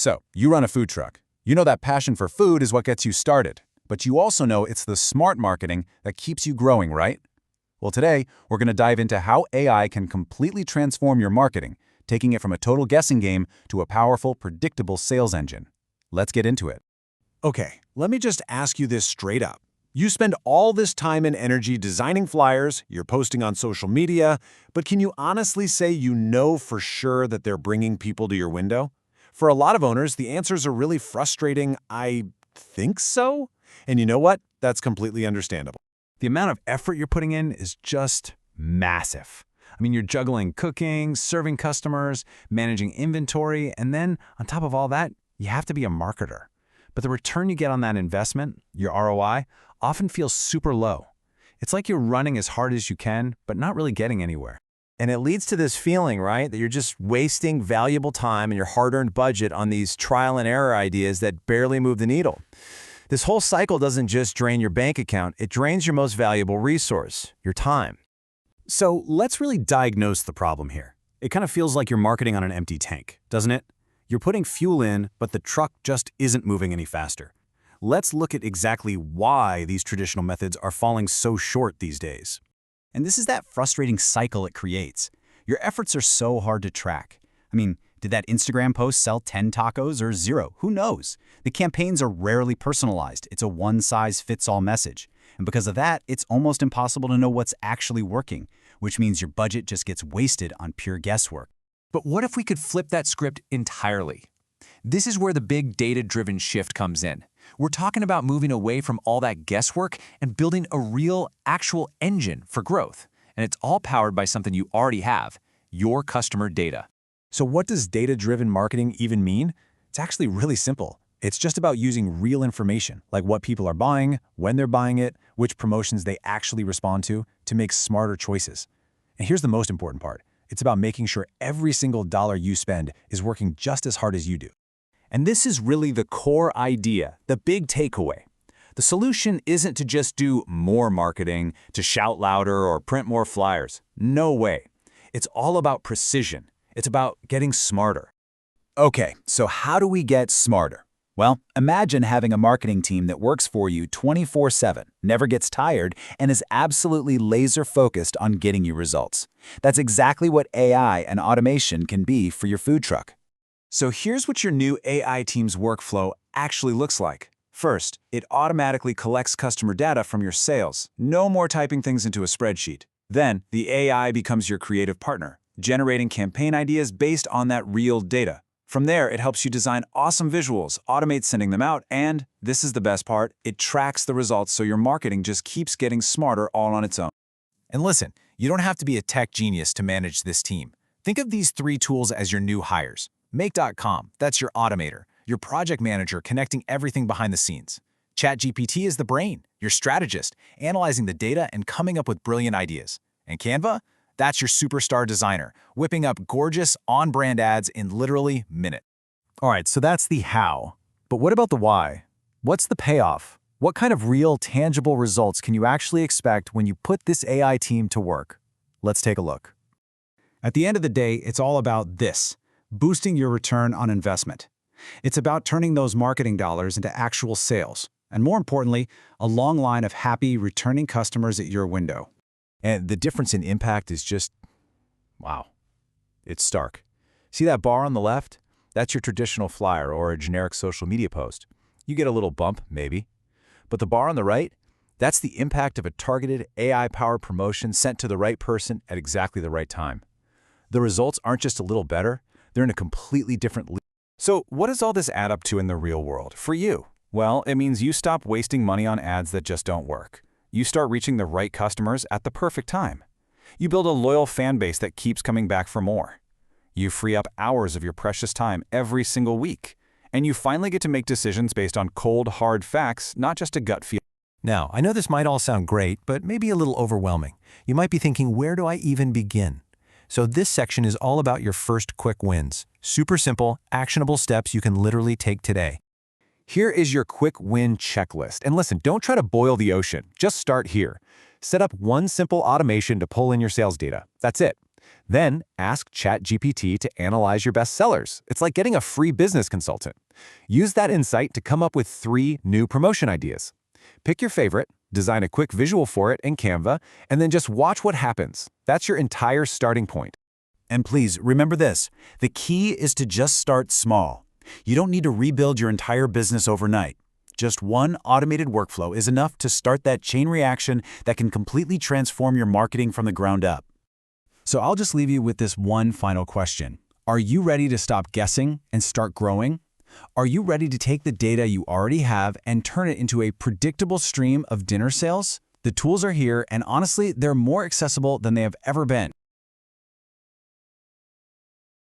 So, you run a food truck. You know that passion for food is what gets you started. But you also know it's the smart marketing that keeps you growing, right? Well, today, we're going to dive into how AI can completely transform your marketing, taking it from a total guessing game to a powerful, predictable sales engine. Let's get into it. Okay, let me just ask you this straight up. You spend all this time and energy designing flyers, you're posting on social media, but can you honestly say you know for sure that they're bringing people to your window? For a lot of owners, the answers are really frustrating, I think so? And you know what? That's completely understandable. The amount of effort you're putting in is just massive. I mean, you're juggling cooking, serving customers, managing inventory, and then on top of all that, you have to be a marketer. But the return you get on that investment, your ROI, often feels super low. It's like you're running as hard as you can, but not really getting anywhere. And it leads to this feeling, right, that you're just wasting valuable time and your hard-earned budget on these trial and error ideas that barely move the needle. This whole cycle doesn't just drain your bank account, it drains your most valuable resource, your time. So let's really diagnose the problem here. It kind of feels like you're marketing on an empty tank, doesn't it? You're putting fuel in, but the truck just isn't moving any faster. Let's look at exactly why these traditional methods are falling so short these days. And this is that frustrating cycle it creates. Your efforts are so hard to track. I mean, did that Instagram post sell 10 tacos or 0? Who knows? The campaigns are rarely personalized. It's a one-size-fits-all message. And because of that, it's almost impossible to know what's actually working, which means your budget just gets wasted on pure guesswork. But what if we could flip that script entirely? This is where the big data-driven shift comes in. We're talking about moving away from all that guesswork and building a real, actual engine for growth. And it's all powered by something you already have, your customer data. So what does data-driven marketing even mean? It's actually really simple. It's just about using real information, like what people are buying, when they're buying it, which promotions they actually respond to make smarter choices. And here's the most important part. It's about making sure every single dollar you spend is working just as hard as you do. And this is really the core idea, the big takeaway. The solution isn't to just do more marketing, to shout louder or print more flyers. No way. It's all about precision. It's about getting smarter. Okay, so how do we get smarter? Well, imagine having a marketing team that works for you 24/7, never gets tired, and is absolutely laser-focused on getting you results. That's exactly what AI and automation can be for your food truck. So here's what your new AI team's workflow actually looks like. First, it automatically collects customer data from your sales. No more typing things into a spreadsheet. Then, the AI becomes your creative partner, generating campaign ideas based on that real data. From there, it helps you design awesome visuals, automate sending them out, and, this is the best part, it tracks the results so your marketing just keeps getting smarter all on its own. And listen, you don't have to be a tech genius to manage this team. Think of these 3 tools as your new hires. Make.com, that's your automator, your project manager connecting everything behind the scenes. ChatGPT is the brain, your strategist, analyzing the data and coming up with brilliant ideas. And Canva? That's your superstar designer, whipping up gorgeous, on-brand ads in literally minutes. All right, so that's the how. But what about the why? What's the payoff? What kind of real, tangible results can you actually expect when you put this AI team to work? Let's take a look. At the end of the day, it's all about this: boosting your return on investment. It's about turning those marketing dollars into actual sales, and more importantly, a long line of happy, returning customers at your window. And the difference in impact is just, wow, it's stark. See that bar on the left? That's your traditional flyer or a generic social media post. You get a little bump, maybe. But the bar on the right, that's the impact of a targeted AI-powered promotion sent to the right person at exactly the right time. The results aren't just a little better, they're in a completely different league. So what does all this add up to in the real world for you? Well, it means you stop wasting money on ads that just don't work. You start reaching the right customers at the perfect time. You build a loyal fan base that keeps coming back for more. You free up hours of your precious time every single week. And you finally get to make decisions based on cold, hard facts, not just a gut feel. Now, I know this might all sound great, but maybe a little overwhelming. You might be thinking, where do I even begin? So this section is all about your first quick wins. Super simple, actionable steps you can literally take today. Here is your quick win checklist. And listen, don't try to boil the ocean. Just start here. Set up one simple automation to pull in your sales data. That's it. Then ask ChatGPT to analyze your best sellers. It's like getting a free business consultant. Use that insight to come up with 3 new promotion ideas. Pick your favorite, design a quick visual for it in Canva, and then just watch what happens. That's your entire starting point. And please, remember this. The key is to just start small. You don't need to rebuild your entire business overnight. Just one automated workflow is enough to start that chain reaction that can completely transform your marketing from the ground up. So I'll just leave you with this one final question. Are you ready to stop guessing and start growing? Are you ready to take the data you already have and turn it into a predictable stream of dinner sales? The tools are here, and honestly, they're more accessible than they have ever been.